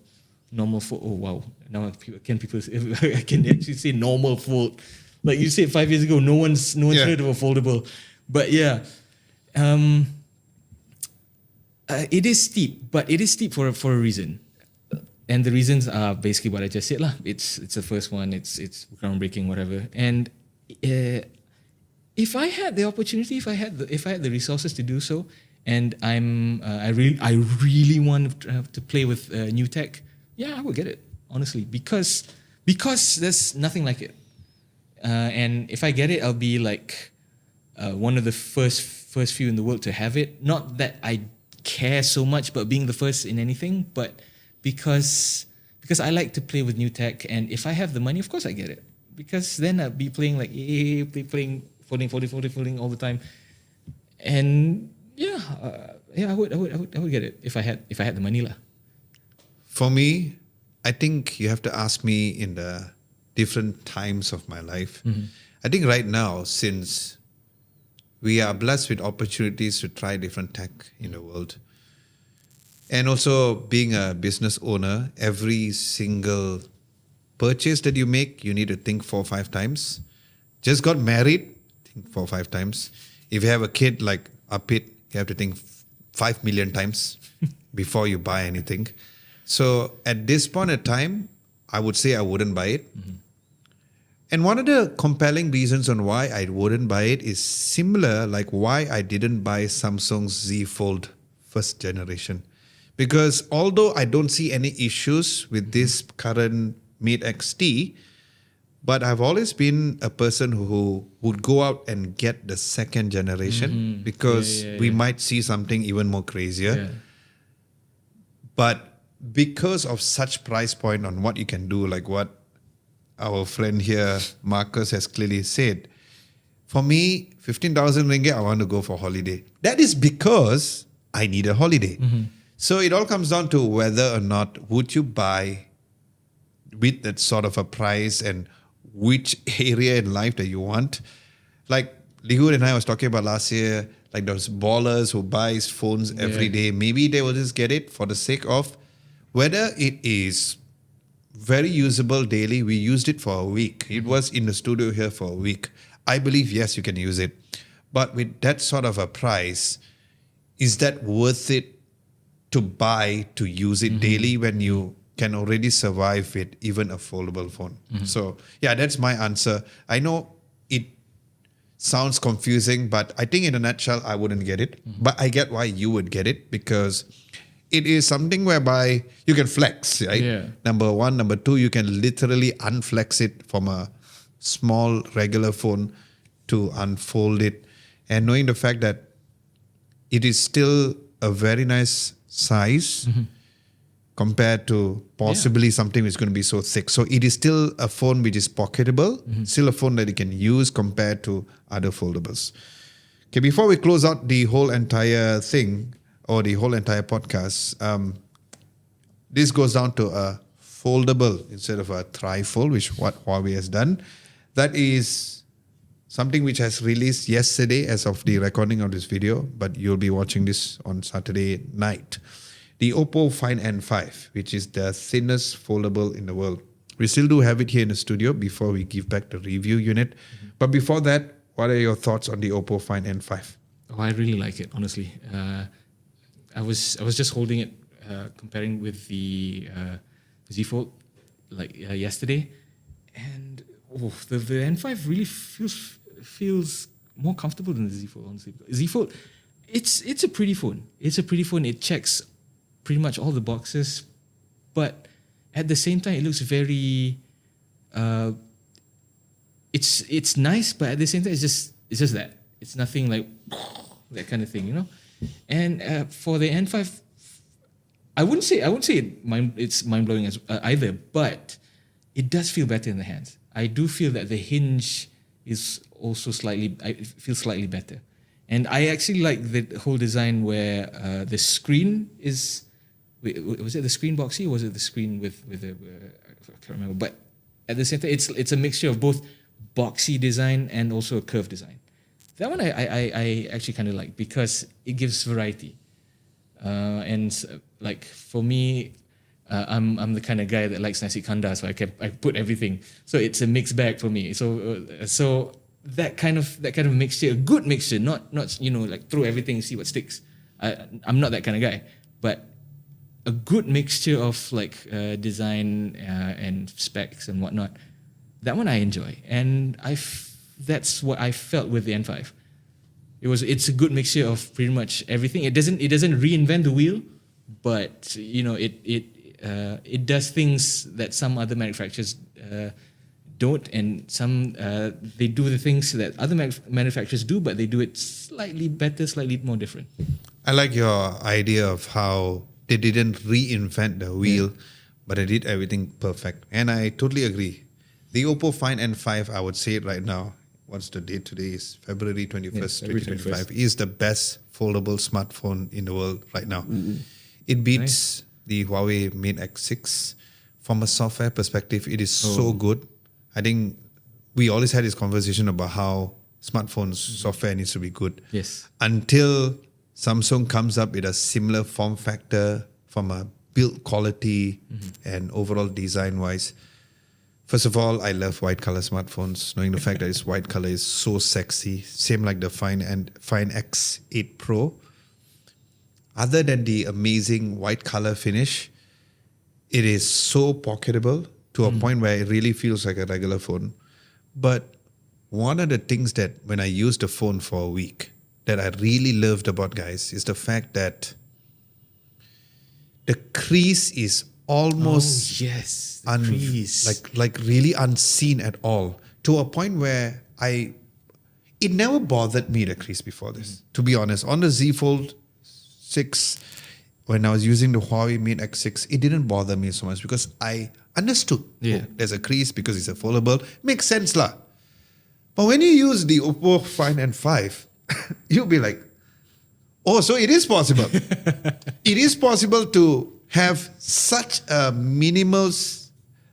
phone. Oh wow! Now people I can actually say normal phone. Like you said 5 years ago, no one's heard of a foldable. But yeah, it is steep, but it is steep for a reason. And the reasons are basically what I just said lah. It's the first one. It's groundbreaking, whatever. And if I had the opportunity, if I had the resources to do so, and I really want to play with new tech, yeah, I would get it, honestly, because there's nothing like it. And if I get it, I'll be like one of the first few in the world to have it. Not that I care so much about being the first in anything, but because I like to play with new tech, and if I have the money, of course I get it, because then I'll be playing like playing folding all the time, and I would get it if I had the money lah. for me, I think you have to ask me in the different times of my life. I think right now, since we are blessed with opportunities to try different tech in the world, and also being a business owner, every single purchase that you make, you need to think 4 or 5 times. Just got married, think 4 or 5 times. If you have a kid like Apit, you have to think 5 million times before you buy anything. So at this point in time, I would say I wouldn't buy it. And one of the compelling reasons on why I wouldn't buy it is similar like why I didn't buy Samsung's Z Fold first generation. Because although I don't see any issues with this current Mate XT, but I've always been a person who would go out and get the second generation because we might see something even more crazier. Yeah. But because of such price point on what you can do, like what our friend here, Marcus, has clearly said, for me, 15,000 ringgit, I want to go for holiday. That is because I need a holiday. So it all comes down to whether or not would you buy with that sort of a price and which area in life that you want. Like Lihud and I was talking about last year, like those ballers who buys phones every day. Maybe they will just get it for the sake of whether it is very usable daily. We used it for a week. It was in the studio here for a week. I believe, yes, you can use it. But with that sort of a price, is that worth it to buy, to use it daily when you can already survive with even a foldable phone? So yeah, that's my answer. I know it sounds confusing, but I think in a nutshell, I wouldn't get it. But I get why you would get it, because it is something whereby you can flex, right? Yeah. Number one. Number two, you can literally unflex it from a small regular phone to unfold it. And knowing the fact that it is still a very nice size compared to possibly something that's going to be so thick. So it is still a phone which is pocketable, still a phone that you can use compared to other foldables. Okay, before we close out the whole entire thing or the whole entire podcast, this goes down to a foldable instead of a trifold, which what Huawei has done. That is something which has released yesterday as of the recording of this video, but you'll be watching this on Saturday night. The Oppo Find N5, which is the thinnest foldable in the world. We still do have it here in the studio before we give back the review unit. But before that, what are your thoughts on the Oppo Find N5? Oh, I really like it, honestly. I was just holding it, comparing with the Z Fold yesterday, and the N5 really feels more comfortable than the Z Fold, honestly. Z Fold, it's a pretty phone. It checks pretty much all the boxes, but at the same time, it looks very. It's nice, but at the same time, it's just that. It's nothing like that kind of thing, you know. And for the N5, I wouldn't say it's mind blowing as either, but it does feel better in the hands. I do feel that the hinge is also it feels slightly better, and I actually like the whole design where the screen is. Was it the screen boxy or was it the screen with the? I can't remember, but at the same time, it's a mixture of both boxy design and also a curved design. That one I actually kind of like because it gives variety. And like for me, I'm the kind of guy that likes nasi kandar, so I put everything. So it's a mixed bag for me. So that kind of mixture, a good mixture, not like throw everything and see what sticks. I'm not that kind of guy, but a good mixture of like design and specs and whatnot. That one I enjoy, and that's what I felt with the N5. It's a good mixture of pretty much everything. It doesn't reinvent the wheel, but it does things that some other manufacturers don't, and some they do the things that other manufacturers do, but they do it slightly better, slightly more different. I like your idea of how they didn't reinvent the wheel, but they did everything perfect. And I totally agree. The Oppo Find N5, I would say it right now, what's the date today? Is February 21st, 2025, is the best foldable smartphone in the world right now. Mm-hmm. It beats the Huawei Mate X6. From a software perspective, it is so good. I think we always had this conversation about how smartphones software needs to be good. Yes. Until Samsung comes up with a similar form factor from a build quality and overall design wise. First of all, I love white color smartphones, knowing the fact that it's white color is so sexy. Same like the Find X8 Pro. Other than the amazing white color finish, it is so pocketable to a point where it really feels like a regular phone. But one of the things that when I used the phone for a week that I really loved about, guys, is the fact that the crease is almost like really unseen at all, to a point where it never bothered me, the crease, before this, to be honest. On the Z Fold 6, when I was using the Huawei Mate X6, it didn't bother me so much because I understood there's a crease because it's a foldable. Makes sense lah. But when you use the Oppo Find N5, you'll be like, oh, so it is possible. It is possible to have such a minimal,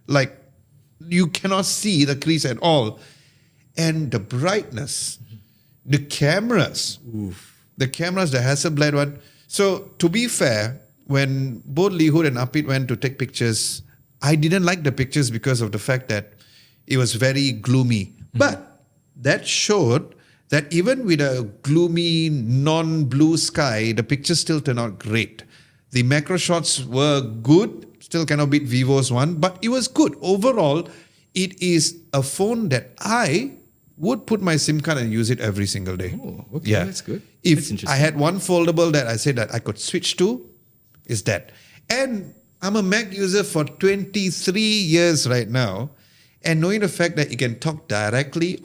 like you cannot see the crease at all. And the brightness, the cameras, the Hasselblad one. So to be fair, when both Lee Hood and Apit went to take pictures, I didn't like the pictures because of the fact that it was very gloomy. But that showed that even with a gloomy, non-blue sky, the pictures still turned out great. The macro shots were good, still cannot beat Vivo's one, but it was good. Overall, it is a phone that I would put my SIM card and use it every single day. Oh, okay, that's good. If I had one foldable that I said that I could switch to, is that. And I'm a Mac user for 23 years right now. And knowing the fact that you can talk directly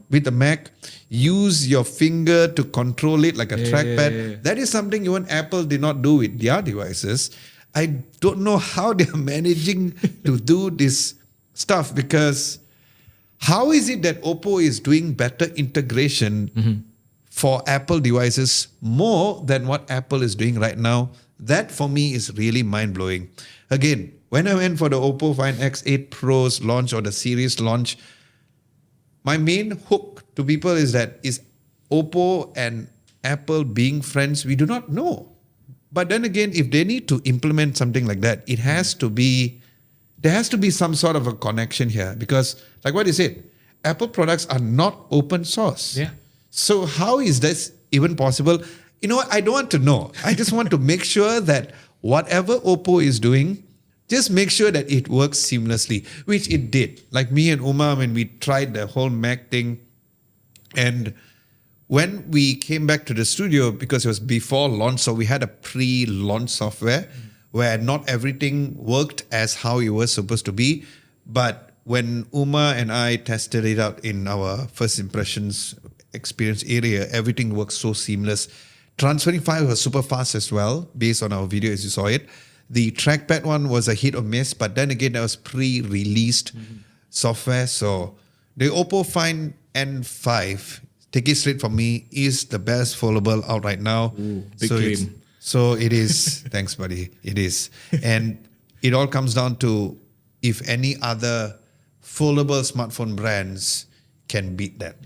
with the Mac, use your finger to control it like a trackpad, that is something even Apple did not do with their devices. I don't know how they're managing to do this stuff, because how is it that Oppo is doing better integration for Apple devices more than what Apple is doing right now? That for me is really mind-blowing. Again, when I went for the Oppo Find X8 Pro's launch or the series launch, my main hook to people is Oppo and Apple being friends? We do not know. But then again, if they need to implement something like that, there has to be some sort of a connection here, because like what you said, Apple products are not open source. Yeah. So how is this even possible? You know what? I don't want to know. I just want to make sure that whatever Oppo is doing, just make sure that it works seamlessly, which it did. Like me and Uma, when we tried the whole Mac thing, and when we came back to the studio, because it was before launch, so we had a pre-launch software, where not everything worked as how it was supposed to be. But when Uma and I tested it out in our first impressions experience area, everything works so seamless. Transferring file was super fast as well, based on our video as you saw it. The trackpad one was a hit or miss, but then again, that was pre-released software. So the Oppo Find N5, take it straight from me, is the best foldable out right now. Ooh, big claim. So it is. Thanks, buddy. It is. And it all comes down to if any other foldable smartphone brands can beat that.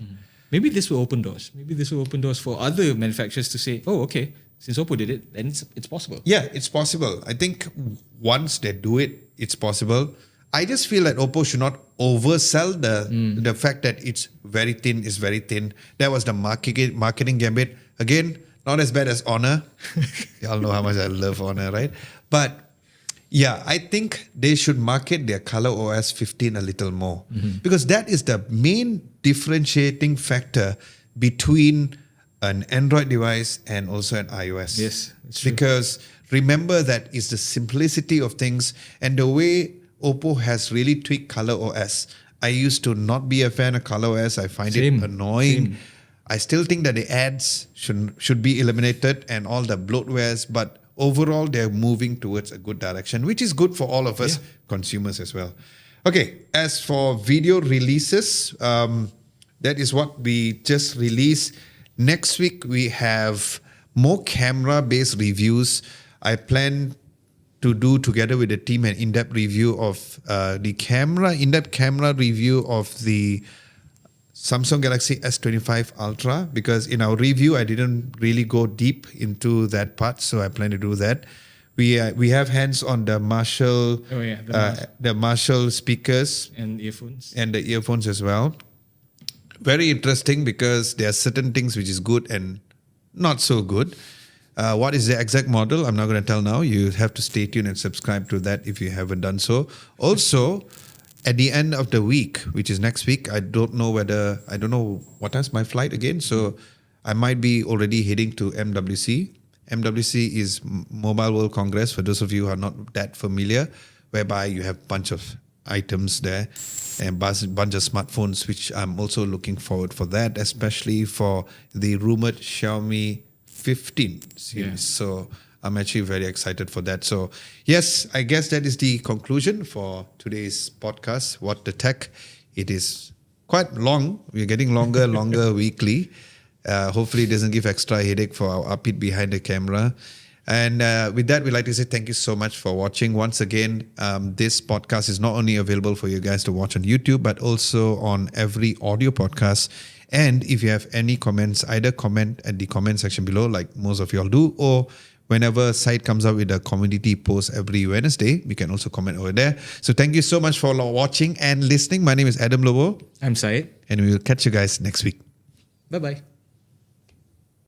Maybe this will open doors. Maybe this will open doors for other manufacturers to say, oh, okay, since Oppo did it, then it's possible. Yeah, it's possible. I think once they do it, it's possible. I just feel that Oppo should not oversell the fact that it's very thin, is very thin. That was the marketing gambit. Again, not as bad as Honor. Y'all know how much I love Honor, right? But yeah, I think they should market their ColorOS 15 a little more because that is the main differentiating factor between an Android device and also an iOS. Yes, that's true. Because remember that it's the simplicity of things and the way Oppo has really tweaked ColorOS. I used to not be a fan of ColorOS. I find it annoying. I still think that the ads should be eliminated and all the bloatwares, but overall, they're moving towards a good direction, which is good for all of us consumers as well. Okay, as for video releases, that is what we just released. Next week, we have more camera-based reviews. I plan to do together with the team an in-depth review of in-depth camera review of the Samsung Galaxy S25 Ultra, because in our review, I didn't really go deep into that part, so I plan to do that. We have hands on the Marshall, the Marshall speakers and earphones, and the earphones as well. Very interesting because there are certain things which is good and not so good. What is the exact model? I'm not going to tell now. You have to stay tuned and subscribe to that if you haven't done so. Also, at the end of the week, which is next week, I don't know what time's my flight again. So I might be already heading to MWC. MWC is Mobile World Congress, for those of you who are not that familiar, whereby you have a bunch of items there and a bunch of smartphones, which I'm also looking forward for that, especially for the rumored Xiaomi 15 series. Yeah. So I'm actually very excited for that. So yes, I guess that is the conclusion for today's podcast, What the Tech. It is quite long. We're getting longer weekly. Hopefully it doesn't give extra headache for our upbeat behind the camera. And with that, we'd like to say thank you so much for watching. Once again, this podcast is not only available for you guys to watch on YouTube, but also on every audio podcast. And if you have any comments, either comment at the comment section below, like most of y'all do, or whenever site comes out with a community post every Wednesday, we can also comment over there. So thank you so much for watching and listening. My name is Adam Lobo. I'm Syed. And we will catch you guys next week. Bye-bye.